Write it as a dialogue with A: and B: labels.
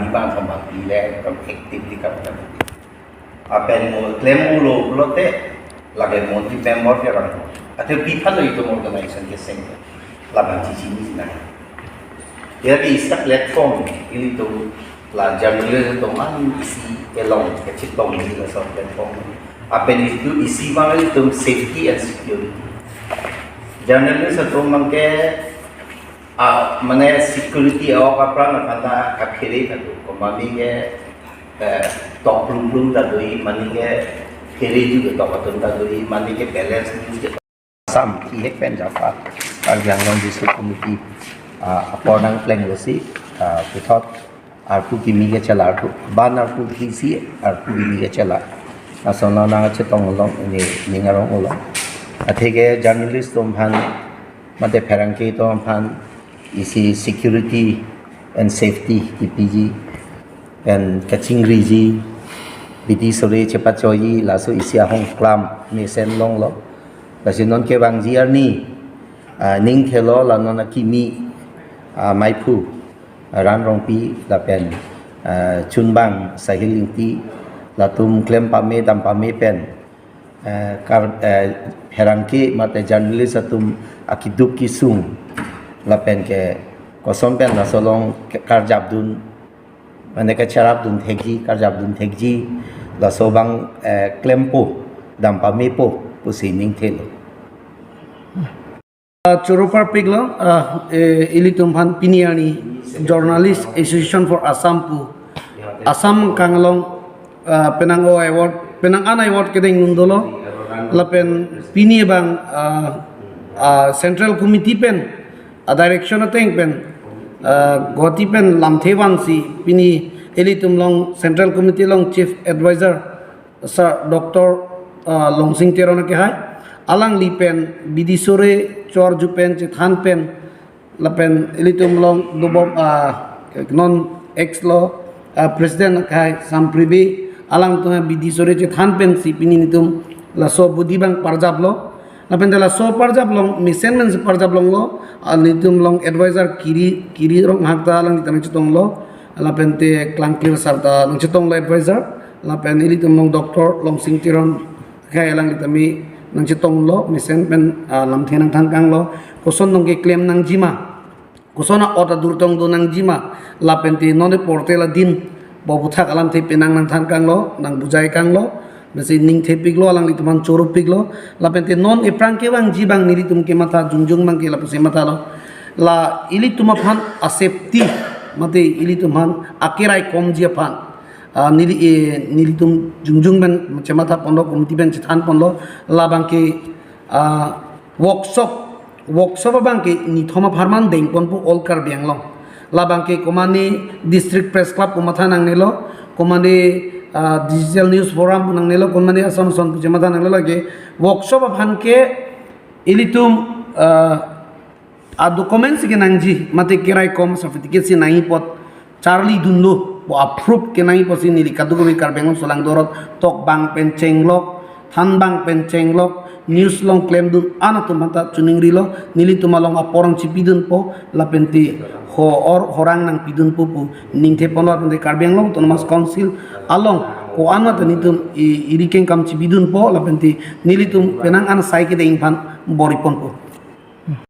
A: bang sama ile kam aktif di kam kam apen mo claim mo lo te lagi mo di member ya kan atau people itu organization ke seng laban cici ni na jadi ista platform ini tu la journalist tu man isi elong ke cipong ni la so platform apen itu isi bang itu safety and security journalist tu mangke mana security awak apa nak kata kakiri tu, kemana ke top belum tadi, mana ke kiri juga top betul tadi, mana ke balance juga. Sam, kihek pen japa, yang non district committee, apa nang plan lesi, kita arpu kimi ke cala arpu, ban arpu kisi arpu kimi ke cala, asal nang cetong long ini ngarong ulang, athege journalist tumphan, mate perangke tumphan isi security and safety IPG and catching riji biti sore cepat coyi lasu isi ahong klam mesen long lo kasi non ke bang jiar ni ning thelo la non kimi maipu ran rong pi la pen chun bang sahiling ti la tum klem pame dam pame pen kar herangki mate journalist atum akiduk kisung lapen ke kosong pen nasolong karjab dun mana ke carab dun thegi karjab dun thegi la sobang klempo dampa mepo pusining thelo
B: Churupar piglo ili tumphan piniani journalist association for Assam Assam kanglong penang award penang ana award kedeng nundolo lapen pini bang central committee pen direction ateng pen goti pen lamthewan si pini elitum long central committee long chief advisor sir dr longsing terona ke hai alang li pen bidisore chor ju pen chethan pen lapen elitum long dobom non ex lo president kai sampribi alang to bidisore chethan pen si pini nitum la so budibang parjab lo lapen dala so parjab long misen men parjab long lo nitum long advisor kiri rong hakta lang ditang chitong lo lapen te klangkir sarta nang chitong lo advisor lapen ilitum long doctor long singtiron kaya lang ditami nang chitong lo misen pen lam thenang thangkang lo koson nong ke claim nang jima kosona ota durtong do nang jima lapen te none portela din bobuthak alam te penang nang thangkang lo nang bujai kang lo Nasi ning tepik lo alang itu man corup pik lo, lapente non eprang ke bang jibang niri tum ke mata junjung bang ke lapuse mata lo, la ili tumapan asepti mate ili tuman akirai kom jia pan, niri tum junjung bang macam mata pondo komiti bang citan pondo, la bang ke workshop bang ke ni thoma farman deng pon pu olkar biang lo, la bang ke komani district press club kumata nang nelo, komani digital news forum punang nelo kon mani ason son pujamata nang lagi workshop aphan ke ilitum documents ke nangji mate kirai kom certificate si nai pot Charlie dunlo bo approve ke nai posi nili kadugumi karbengon solang dorot tok bang penceng lok than bang penceng lok news long claim dun ana tumata chuning rilo nili tumalong aporang chipidun po lapenti horang nang pidun pupu ningte ponot de karbeng long tonomas council along ko ana tanitum irikeng kam chibidun po lapenti nilitum penang ana saike de ingpan boripon po